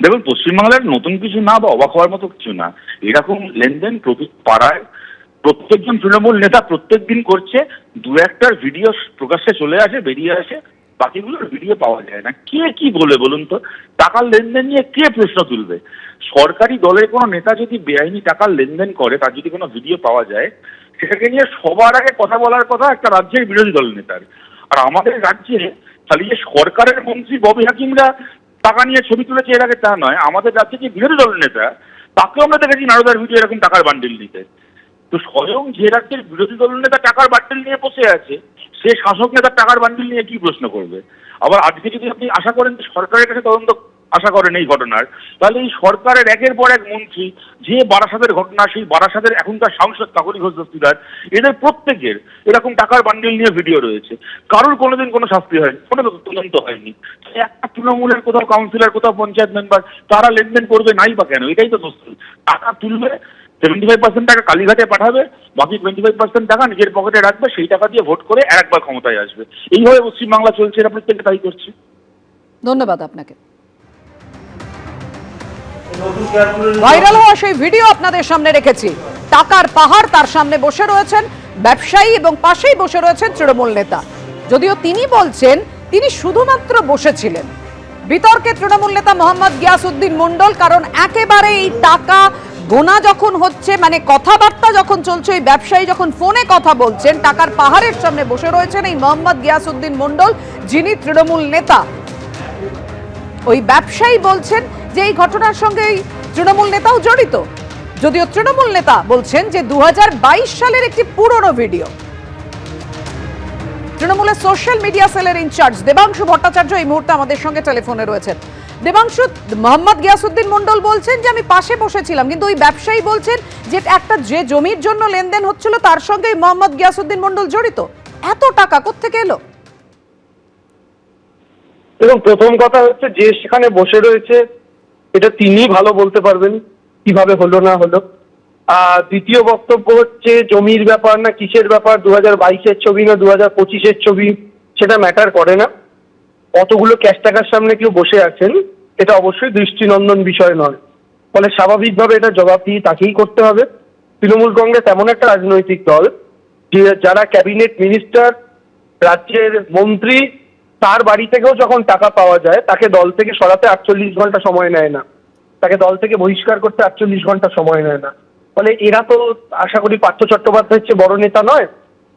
দেখুন, পশ্চিমবাংলার নতুন কিছু না বা অবাক হওয়ার মতো কিছু না। এরকম লেনদেন প্রতি পাড়ায় প্রত্যেকজন তৃণমূল নেতা প্রত্যেকদিন করছে। দু একটার ভিডিও প্রকাশ্যে চলে আসে, বেরিয়ে আসে, বাকিগুলোর ভিডিও পাওয়া যায় না। কে কি বলে বলুন তো? টাকার লেনদেন নিয়ে কে প্রশ্ন তুলবে? সরকারি দলের কোনো নেতা যদি বেআইনি টাকার লেনদেন করে, তার যদি কোনো ভিডিও পাওয়া যায়, সেটাকে নিয়ে সবার আগে কথা বলার কথা একটা রাজ্যের বিরোধী দল নেতার। আর আমাদের রাজ্যে খালি যে সরকারের মন্ত্রী ববি হাকিমরা টাকা নিয়ে ছবি তুলেছে এর আগে তা নয়, আমাদের রাজ্যে যে বিরোধী দল নেতা তাকেও আমরা দেখেছি নারদার ভিডিও এরকম টাকার বান্ডিল নিতে। তো স্বয়ং যে রাজ্যের বিরোধী দল নেতা টাকার বান্ডিল নিয়ে বসে আছে, সে শাসক নেতার টাকার বান্ডিল নিয়ে কি প্রশ্ন করবে? আবার আজকে যদি আপনি আশা করেন যে সরকারের কাছে তদন্ত আশা করেন এই ঘটনার, তাহলে এই সরকারের একের পর এক মন্ত্রী, যে বারাসাতের ঘটনা, সেই বারাসাতের এখনকার সাংসদ কাকলি ঘোষ দস্তিদার, এদের প্রত্যেকের এরকম টাকার বান্ডিল নিয়ে ভিডিও রয়েছে। কারোর কোনোদিন কোনো শাস্তি হয়নি, কোনো তদন্ত হয়নি। একটা তৃণমূলের কোথাও কাউন্সিলর, কোথাও পঞ্চায়েত মেম্বার, তারা লেনদেন করবে নাই বা কেন? এটাই তো দোষ। টাকা তুলবে, 75% টাকা কালীঘাটে পাঠাবে, বাকি 25% টাকা নিজের পকেটে রাখবে, সেই টাকা দিয়ে ভোট করে আরেকবার ক্ষমতায় আসবে। এইভাবে পশ্চিমবাংলা চলছে, এরা প্রত্যেকে তাই করছে। ধন্যবাদ আপনাকে। ভাইরাল হওয়া সেই ভিডিও আপনাদের সামনে রেখেছি। টাকার পাহাড়, তার সামনে বসে রয়েছেন ব্যবসায়ী এবং পাশেই বসে রয়েছেন তৃণমূল নেতা। যদিও তিনি বলছেন তিনি শুধুমাত্র বসেছিলেন। বিতর্কে তৃণমূল নেতা মোহাম্মদ গিয়াসউদ্দিন মণ্ডল, কারণ একেবারে এই টাকা গোনা যখন হচ্ছে, মানে কথাবার্তা যখন চলছে, ওই ব্যবসায়ী যখন ফোনে কথা বলছেন, টাকার পাহাড়ের সামনে বসে রয়েছেন এই মোহাম্মদ গিয়াসউদ্দিন মণ্ডল, যিনি তৃণমূল নেতা। ওই ব্যবসায়ী বলছেন যে এই ঘটনার সঙ্গে তৃণমূল নেতাও জড়িত, যদিও তৃণমূল নেতা বলছেন যে 2022 সালের একটি পুরনো ভিডিও। তৃণমূলের সোশ্যাল মিডিয়া সেলের ইনচার্জ দেবাংশু ভট্টাচার্য এই মুহূর্তে আমাদের সঙ্গে টেলিফোনে রয়েছেন। দেবাংশু, মোহাম্মদ গিয়াসউদ্দিন মণ্ডল বলছেন যে আমি পাশে বসেছিলাম, কিন্তু ওই ব্যবসায়ী বলছেন যে একটা যে জমির জন্য লেনদেন হচ্ছিল তার সঙ্গে মোহাম্মদ গিয়াসউদ্দিন মণ্ডল জড়িত। এত টাকা কোত্থেকে এলো? এবং প্রথম কথা হচ্ছে, যে সেখানে বসে রয়েছে এটা তিনি ভালো বলতে পারবেন কিভাবে হলো না হলো। দ্বিতীয় বক্তব্য হচ্ছে জমির ব্যাপার না কিসের ব্যাপার, 2022-এর ছবি না 2025-এর ছবি, সেটা ম্যাটার করে না। কতগুলো ক্যাশ টাকার সামনে কেউ বসে আছেন, এটা অবশ্যই দৃষ্টিনন্দন বিষয় নয়। ফলে স্বাভাবিকভাবে এটা জবাবদিহি তাকেই করতে হবে। তৃণমূল কংগ্রেস এমন একটা রাজনৈতিক দল যে যারা ক্যাবিনেট মিনিস্টার, রাজ্যের মন্ত্রী, তার বাড়ি থেকেও যখন টাকা পাওয়া যায় তাকে দল থেকে সরাতে 48 ঘন্টা সময় নেয় না, তাকে দল থেকে বহিষ্কার করতে 48 ঘন্টা সময় নেয় না। ফলে এরা তো আশা করি পার্থ চট্টোপাধ্যায়ের চেয়ে বড় নেতা নয়।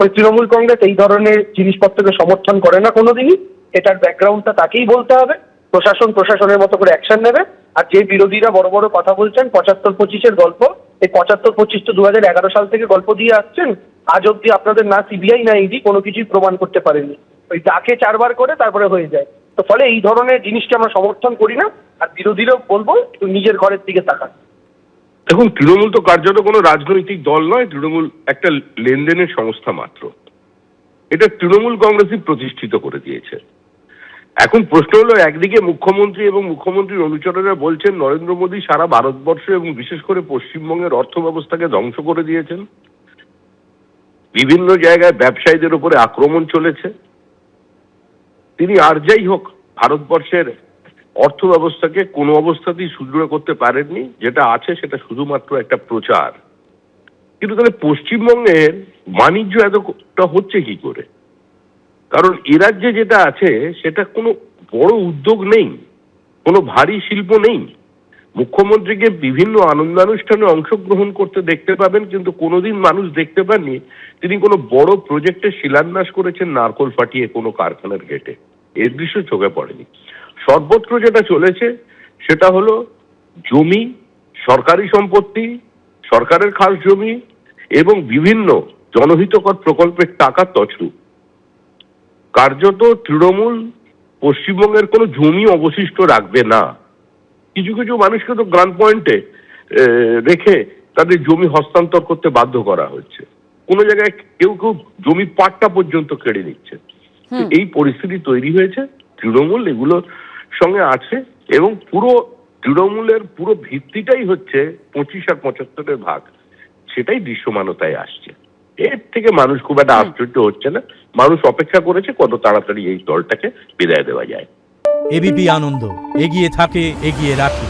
ওই তৃণমূল কংগ্রেস এই ধরনের জিনিসপত্রকে সমর্থন করে না কোনোদিনই। এটার ব্যাকগ্রাউন্ডটা তাকেই বলতে হবে। প্রশাসন প্রশাসনের মতো করে অ্যাকশন নেবে। আর যে বিরোধীরা বড় বড় কথা বলছেন 75-25-এর গল্প, এই 75-25 তো 2011 সাল থেকে গল্প দিয়ে আসছেন। আজ অব্দি আপনাদের না সিবিআই না ইডি কোনো কিছুই প্রমাণ করতে পারেনি। ওই ডাকে 4 বার করে তারপরে হয়ে যায়। তো ফলে এই ধরনের জিনিসকে আমরা সমর্থন করি না। আর বিরোধীরাও বলবো একটু নিজের ঘরের দিকে তাকান। দেখুন, তৃণমূল তো কার্যত কোনো রাজনৈতিক দল নয়, তৃণমূল একটা লেনদেনের সংস্থা মাত্র। এটা তৃণমূল কংগ্রেসই প্রতিষ্ঠিত করে দিয়েছে। এখন প্রশ্ন হলো, একদিকে মুখ্যমন্ত্রী এবং মুখ্যমন্ত্রীর অনুচরেরা বলছেন নরেন্দ্র মোদী সারা ভারতবর্ষ এবং বিশেষ করে পশ্চিমবঙ্গের অর্থ ব্যবস্থাকে ধ্বংস করে দিয়েছেন, বিভিন্ন জায়গায় ব্যবসায়ীদের উপরে আক্রমণ চলেছে। তিনি আর যাই হোক ভারতবর্ষের অর্থ ব্যবস্থাকে কোনো অবস্থাতেই সুদৃঢ় করতে পারেননি। যেটা আছে সেটা শুধুমাত্র একটা প্রচার। কিন্তু তাহলে পশ্চিমবঙ্গের বাণিজ্য এতটা হচ্ছে কি করে? কারণ এ রাজ্যে যেটা আছে সেটা কোনো বড় উদ্যোগ নেই, কোনো ভারী শিল্প নেই। মুখ্যমন্ত্রীকে বিভিন্ন আনন্দানুষ্ঠানে অংশগ্রহণ করতে দেখতে পাবেন, কিন্তু কোনোদিন মানুষ দেখতে পাননি তিনি কোনো বড় প্রজেক্টের শিলান্যাস করেছেন নারকোল ফাটিয়ে কোনো কারখানার গেটে। এর দৃশ্য চোখে পড়েনি। সর্বত্র যেটা চলেছে সেটা হলো জমি, সরকারি সম্পত্তি, সরকারের খাস জমি এবং বিভিন্ন জনহিতকর প্রকল্পের টাকা তছরূপ। কার্যত তৃণমূল পশ্চিমবঙ্গের কোনো জমি অবশিষ্ট রাখবে না। কিছু কিছু মানুষকে তো গ্রান্ট পয়েন্টে রেখে তাদের জমি হস্তান্তর করতে বাধ্য করা হচ্ছে। কোনো জায়গায় কেউ কেউ জমির পাট্টা পর্যন্ত কেড়ে নিচ্ছে। এই পরিস্থিতি তৈরি হয়েছে। তৃণমূল এগুলোর সঙ্গে আছে এবং পুরো তৃণমূলের পুরো ভিত্তিটাই হচ্ছে 25 আর 75-এর ভাগ। সেটাই দৃশ্যমানতায় আসছে। এর থেকে মানুষ খুব একটা আশ্চর্য হচ্ছে না। মানুষ অপেক্ষা করেছে কত তাড়াতাড়ি এই দলটাকে বিদায় দেওয়া যায়। এবিপি আনন্দ, এগিয়ে থাকে, এগিয়ে রাখে।